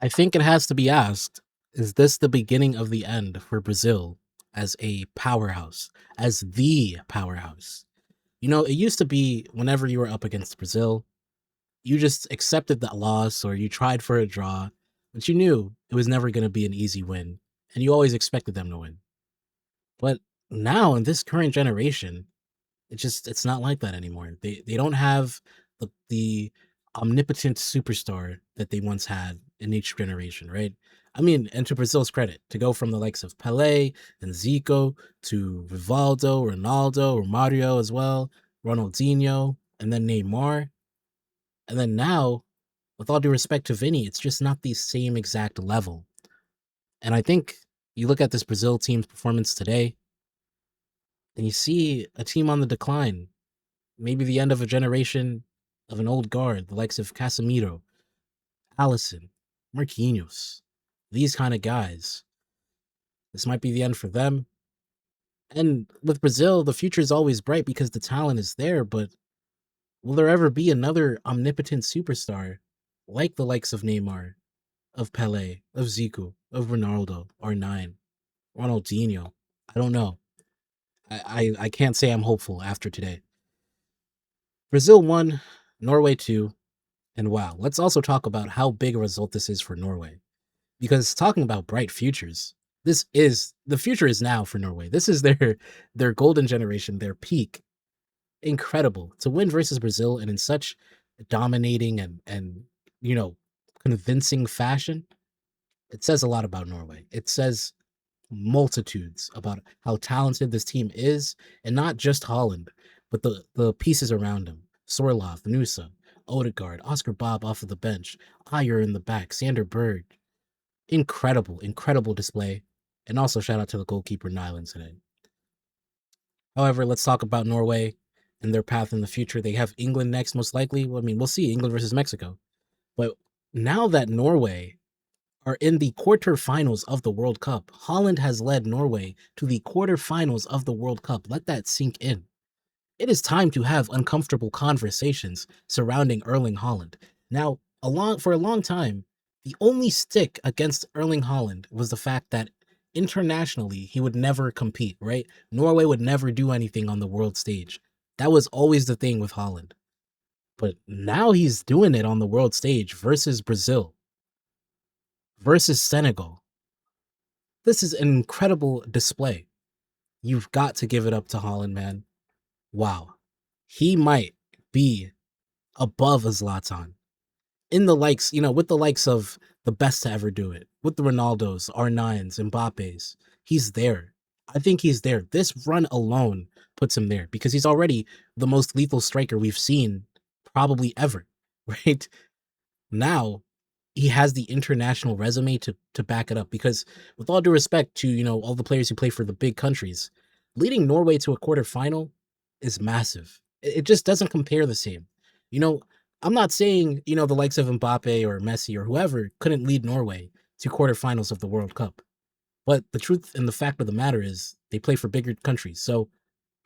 I think it has to be asked, is this the beginning of the end for Brazil as a powerhouse, as the powerhouse? It used to be whenever you were up against Brazil, you just accepted that loss or you tried for a draw, but you knew it was never going to be an easy win, and you always expected them to win. But now in this current generation, it's not like that anymore. They don't have the omnipotent superstar that they once had in each generation, right? I mean, and to Brazil's credit, to go from the likes of Pelé and Zico to Rivaldo, Ronaldo, or Mario as well, Ronaldinho, and then Neymar, and then now, with all due respect to Vinny, it's just not the same exact level. And I think you look at this Brazil team's performance today, and you see a team on the decline. Maybe the end of a generation of an old guard, the likes of Casemiro, Allison, Marquinhos, these kind of guys. This might be the end for them. And with Brazil, the future is always bright because the talent is there, but will there ever be another omnipotent superstar like the likes of Neymar, of Pele, of Zico, of Ronaldo, R9, Ronaldinho? I don't know. I can't say I'm hopeful after today. Brazil won, Norway 2, and wow, let's also talk about how big a result this is for Norway. Because talking about bright futures, this is the future is now for Norway. This is their golden generation, their peak. Incredible to win versus Brazil and in such dominating and you know convincing fashion. It says a lot about Norway. It says multitudes about how talented this team is, and not just Holland, but the pieces around him. Sorloth, Nusa, Odegaard, Oscar Bob off of the bench, Ayer in the back, Sander Berg. Incredible, incredible display. And also shout out to the goalkeeper Nyland today. However, let's talk about Norway and their path in the future. They have England next, most likely. Well, I mean, we'll see England versus Mexico. But now that Norway are in the quarterfinals of the World Cup, Holland has led Norway to the quarterfinals of the World Cup. Let that sink in. It is time to have uncomfortable conversations surrounding Erling Haaland. Now, for a long time, the only stick against Erling Haaland was the fact that internationally he would never compete, right? Norway would never do anything on the world stage. That was always the thing with Haaland. But now he's doing it on the world stage versus Brazil, versus Senegal. This is an incredible display. You've got to give it up to Haaland, man. Wow. He might be above a Zlatan in the likes, with the likes of the best to ever do it, with the Ronaldos, R9s, Mbappe's. He's there. I think he's there. This run alone puts him there because he's already the most lethal striker we've seen probably ever, right? Now he has the international resume to back it up because with all due respect to, all the players who play for the big countries, leading Norway to a quarterfinal is massive. It just doesn't compare the same. You know, I'm not saying, the likes of Mbappe or Messi or whoever couldn't lead Norway to quarterfinals of the World Cup. But the truth and the fact of the matter is they play for bigger countries. So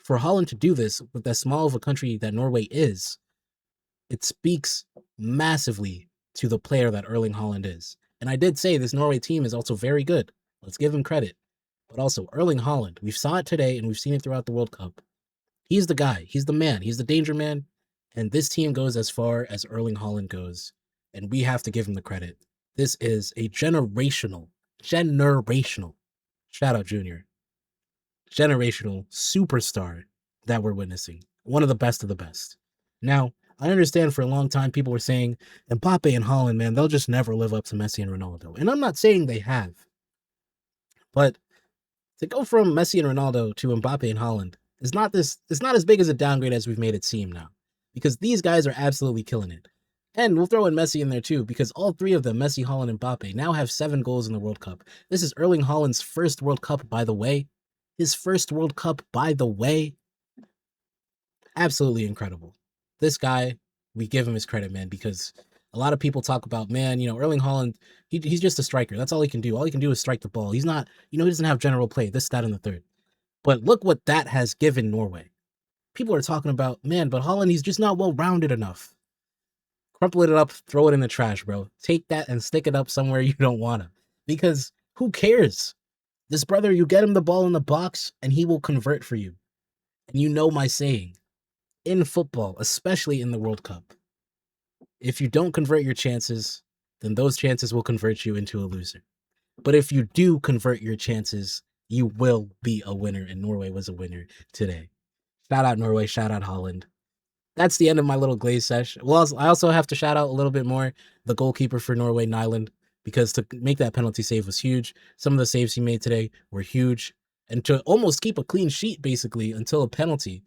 for Holland to do this with as small of a country that Norway is, it speaks massively to the player that Erling Haaland is. And I did say this Norway team is also very good. Let's give him credit. But also Erling Haaland, we saw it today and we've seen it throughout the World Cup. He's the guy. He's the man. He's the danger man. And this team goes as far as Erling Haaland goes. And we have to give him the credit. This is a generational, shout out Junior, generational superstar that we're witnessing. One of the best of the best. Now, I understand for a long time people were saying Mbappe and Haaland, man, they'll just never live up to Messi and Ronaldo. And I'm not saying they have. But to go from Messi and Ronaldo to Mbappe and Haaland is not this. It's not as big as a downgrade as we've made it seem now, because these guys are absolutely killing it. And we'll throw in Messi in there too, because all three of them, Messi, Haaland, and Mbappe, now have 7 goals in the World Cup. This is Erling Haaland's first World Cup, by the way. His first World Cup, by the way. Absolutely incredible. This guy, we give him his credit, man, because a lot of people talk about, man, Erling Haaland, he's just a striker. That's all he can do. All he can do is strike the ball. He's not, he doesn't have general play, this, that, and the third. But look what that has given Norway. People are talking about, man, but Haaland, he's just not well rounded enough. crumple it up, throw it in the trash, bro. Take that and stick it up somewhere you don't want to. Because who cares? This brother, you get him the ball in the box and he will convert for you. And you know my saying in football, especially in the World Cup, if you don't convert your chances, then those chances will convert you into a loser. But if you do convert your chances, you will be a winner. And Norway was a winner today. Shout out Norway. Shout out Haaland. That's the end of my little glaze sesh. Well, I also have to shout out a little bit more the goalkeeper for Norway, Nyland, because to make that penalty save was huge. Some of the saves he made today were huge. And to almost keep a clean sheet, basically, until a penalty,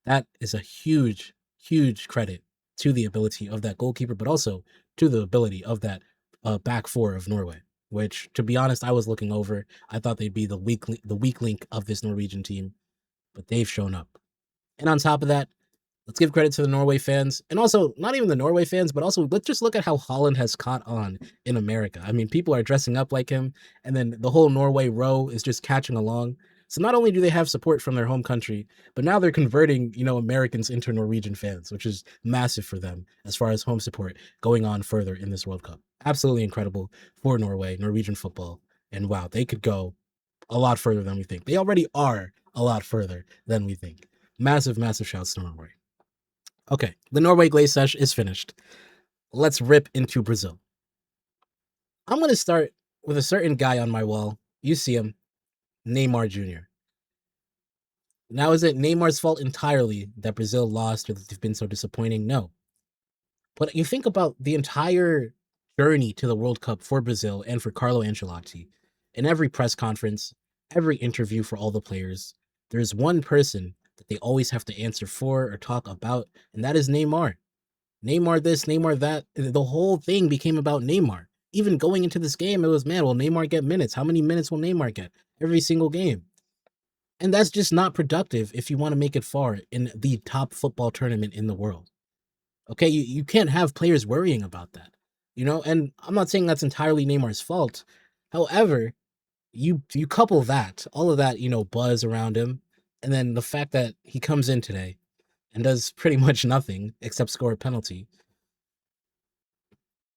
that is a huge, huge credit to the ability of that goalkeeper, but also to the ability of that back four of Norway, which, to be honest, I was looking over. I thought they'd be the weak link of this Norwegian team, but they've shown up. And on top of that, let's give credit to the Norway fans, and also not even the Norway fans, but also let's just look at how Haaland has caught on in America. I mean, people are dressing up like him, and then the whole Norway row is just catching along. So not only do they have support from their home country, but now they're converting, Americans into Norwegian fans, which is massive for them as far as home support going on further in this World Cup. Absolutely incredible for Norway, Norwegian football, and wow, they could go a lot further than we think. They already are a lot further than we think. Massive, massive shouts to Norway. Okay, the Norway glaze sesh is finished. Let's rip into Brazil. I'm going to start with a certain guy on my wall. You see him, Neymar Jr. Now, is it Neymar's fault entirely that Brazil lost or that they've been so disappointing? No. But you think about the entire journey to the World Cup for Brazil and for Carlo Ancelotti. In every press conference, every interview for all the players, there's one person that they always have to answer for or talk about, and that is Neymar. Neymar this, Neymar that. The whole thing became about Neymar. Even going into this game, it was, man, will Neymar get minutes? How many minutes will Neymar get? Every single game. And that's just not productive if you want to make it far in the top football tournament in the world. Okay, you can't have players worrying about that. And I'm not saying that's entirely Neymar's fault. However, you couple that, all of that, buzz around him, and then the fact that he comes in today and does pretty much nothing except score a penalty.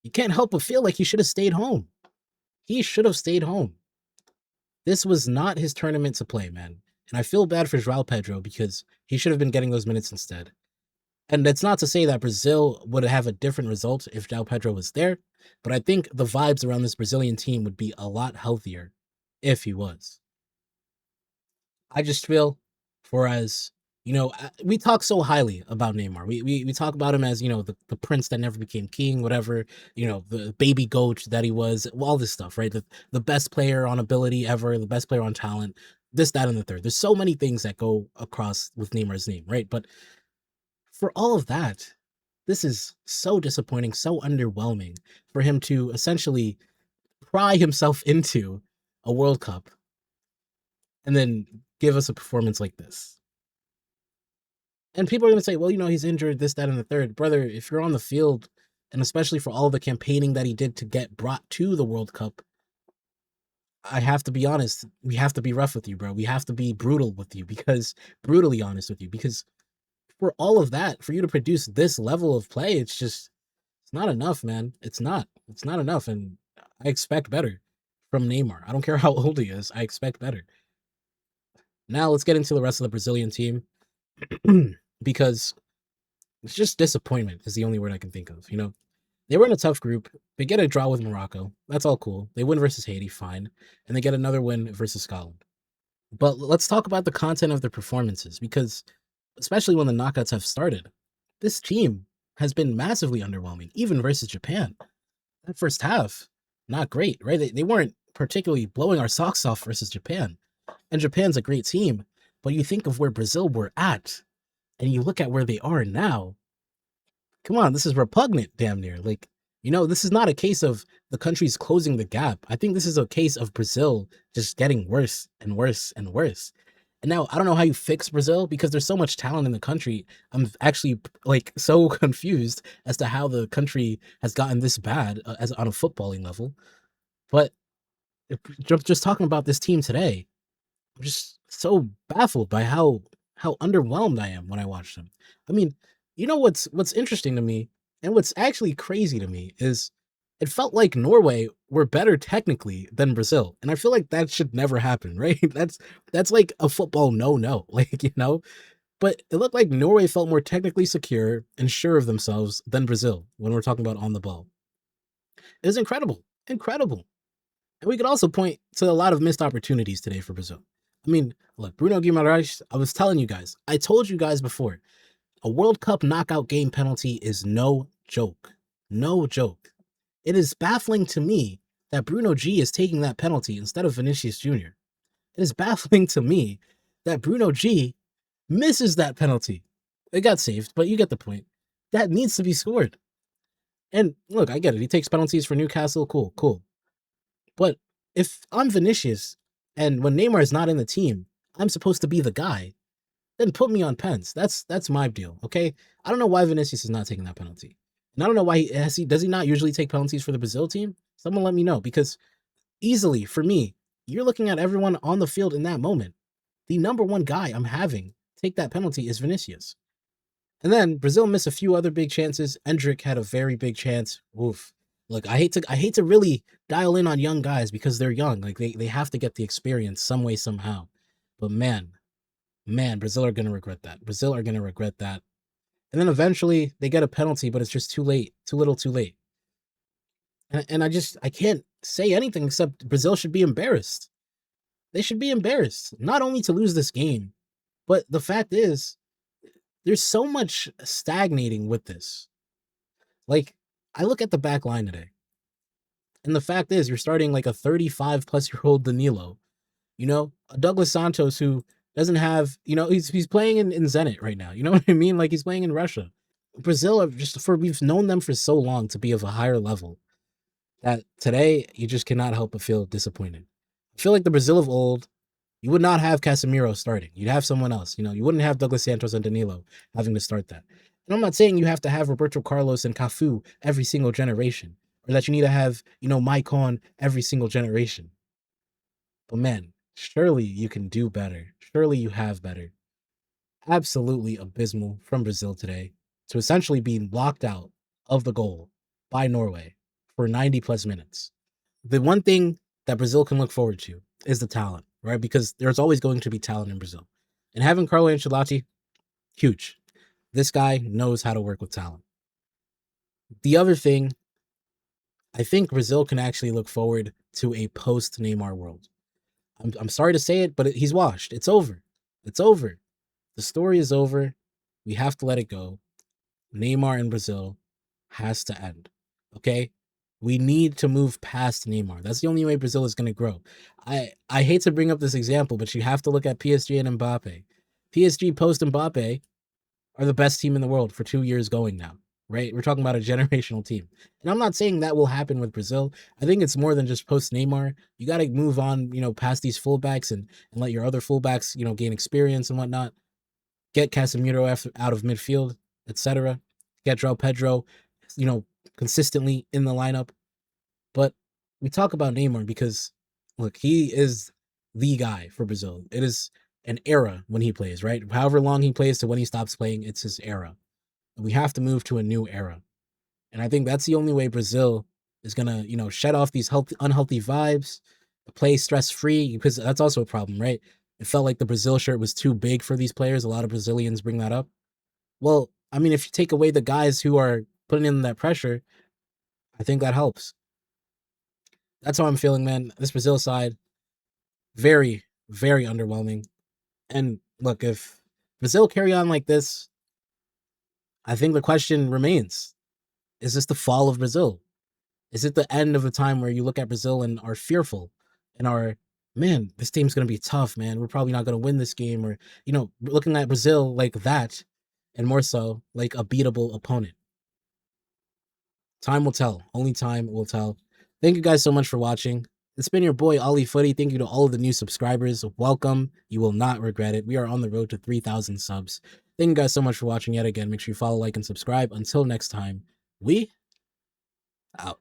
You can't help but feel like he should have stayed home. He should have stayed home. This was not his tournament to play, man. And I feel bad for João Pedro because he should have been getting those minutes instead. And that's not to say that Brazil would have a different result if João Pedro was there, but I think the vibes around this Brazilian team would be a lot healthier if he was. I just feel for as we talk so highly about Neymar. We talk about him as, the prince that never became king, whatever, the baby goat that he was, all this stuff, right? The best player on ability ever, the best player on talent, this, that, and the third. There's so many things that go across with Neymar's name, right? But for all of that, this is so disappointing, so underwhelming for him to essentially pry himself into a World Cup and then give us a performance like this. And people are going to say, well, he's injured, this, that, and the third. Brother, if you're on the field, and especially for all the campaigning that he did to get brought to the World Cup, I have to be honest. We have to be rough with you, bro. We have to be brutally honest with you, because for all of that, for you to produce this level of play, it's not enough, man. It's not enough. And I expect better from Neymar. I don't care how old he is. I expect better. Now let's get into the rest of the Brazilian team. Because it's just disappointment is the only word I can think of. They were in a tough group. They get a draw with Morocco. That's all cool. They win versus Haiti, fine. And they get another win versus Scotland. But let's talk about the content of their performances, because especially when the knockouts have started, this team has been massively underwhelming, even versus Japan. That first half, not great, right? They weren't particularly blowing our socks off versus Japan. And Japan's a great team. But you think of where Brazil were at, and you look at where they are now. Come on, this is repugnant, damn near. This is not a case of the countries closing the gap. I think this is a case of Brazil just getting worse and worse and worse. And now I don't know how you fix Brazil, because there's so much talent in the country. I'm actually so confused as to how the country has gotten this bad as on a footballing level. But just talking about this team today, I'm just so baffled by how underwhelmed I am when I watch them. I mean, what's interesting to me And what's actually crazy to me is it felt like Norway were better technically than Brazil. And I feel like that should never happen, right? That's like a football no-no, like, But it looked like Norway felt more technically secure and sure of themselves than Brazil when we're talking about on the ball. It was incredible. Incredible. And we could also point to a lot of missed opportunities today for Brazil. I mean, look, Bruno Guimaraes, I was telling you guys, I told you guys before, a World Cup knockout game penalty is no joke. No joke. It is baffling to me that Bruno G is taking that penalty instead of Vinicius Jr. It is baffling to me that Bruno G misses that penalty. It got saved, but you get the point. That needs to be scored. And look, I get it. He takes penalties for Newcastle. Cool, cool. But if I'm Vinicius and when Neymar is not in the team, I'm supposed to be the guy, then put me on pens. That's my deal. Okay. I don't know why Vinicius is not taking that penalty. And I don't know why does he not usually take penalties for the Brazil team? Someone let me know, because easily for me, you're looking at everyone on the field in that moment. The number one guy I'm having take that penalty is Vinicius. And then Brazil missed a few other big chances. Endrick had a very big chance. Oof. Look, I hate to really dial in on young guys because they're young. Like they have to get the experience some way, somehow. But man, Brazil are gonna regret that. Brazil are gonna regret that. And then eventually they get a penalty, but it's just too late. Too little, too late. And I can't say anything except Brazil should be embarrassed. They should be embarrassed. Not only to lose this game, but the fact is, there's so much stagnating with this. Like, I look at the back line today, and the fact is, you're starting like a 35-plus-year-old Danilo, a Douglas Santos who doesn't have, he's playing in Zenit right now. You know what I mean? Like he's playing in Russia. Brazil are we've known them for so long to be of a higher level that today you just cannot help but feel disappointed. I feel like the Brazil of old, you would not have Casemiro starting. You'd have someone else. You wouldn't have Douglas Santos and Danilo having to start that. And I'm not saying you have to have Roberto Carlos and Cafu every single generation, or that you need to have, Maicon every single generation. But man, surely you can do better. Surely you have better. Absolutely abysmal from Brazil today to essentially be locked out of the goal by Norway for 90 plus minutes. The one thing that Brazil can look forward to is the talent, right? Because there's always going to be talent in Brazil. And having Carlo Ancelotti, huge. This guy knows how to work with talent. The other thing, I think Brazil can actually look forward to a post Neymar world. I'm sorry to say it, but he's washed. It's over. It's over. The story is over. We have to let it go. Neymar in Brazil has to end. Okay? We need to move past Neymar. That's the only way Brazil is going to grow. I hate to bring up this example, but you have to look at PSG and Mbappe. PSG post Mbappe are the best team in the world for 2 years going now, right? We're talking about a generational team. And I'm not saying that will happen with Brazil. I think it's more than just post Neymar. You got to move on, past these fullbacks and let your other fullbacks, gain experience and whatnot. Get Casemiro out of midfield, etc. Get João Pedro, consistently in the lineup. But we talk about Neymar because, look, he is the guy for Brazil. It is an era when he plays, right? However long he plays to when he stops playing, it's his era. We have to move to a new era. And I think that's the only way Brazil is going to, shed off these unhealthy vibes, play stress-free, because that's also a problem, right? It felt like the Brazil shirt was too big for these players. A lot of Brazilians bring that up. Well, I mean, if you take away the guys who are putting in that pressure, I think that helps. That's how I'm feeling, man. This Brazil side, very, very underwhelming. And look, if Brazil carry on like this, I think the question remains, is this the fall of Brazil? Is it the end of the time where you look at Brazil and are fearful and are, man, this team's going to be tough, man. We're probably not going to win this game, or, looking at Brazil like that and more so like a beatable opponent. Time will tell. Only time will tell. Thank you guys so much for watching. It's been your boy, Ollie Footy. Thank you to all of the new subscribers. Welcome. You will not regret it. We are on the road to 3,000 subs. Thank you guys so much for watching yet again. Make sure you follow, like, and subscribe. Until next time, we out.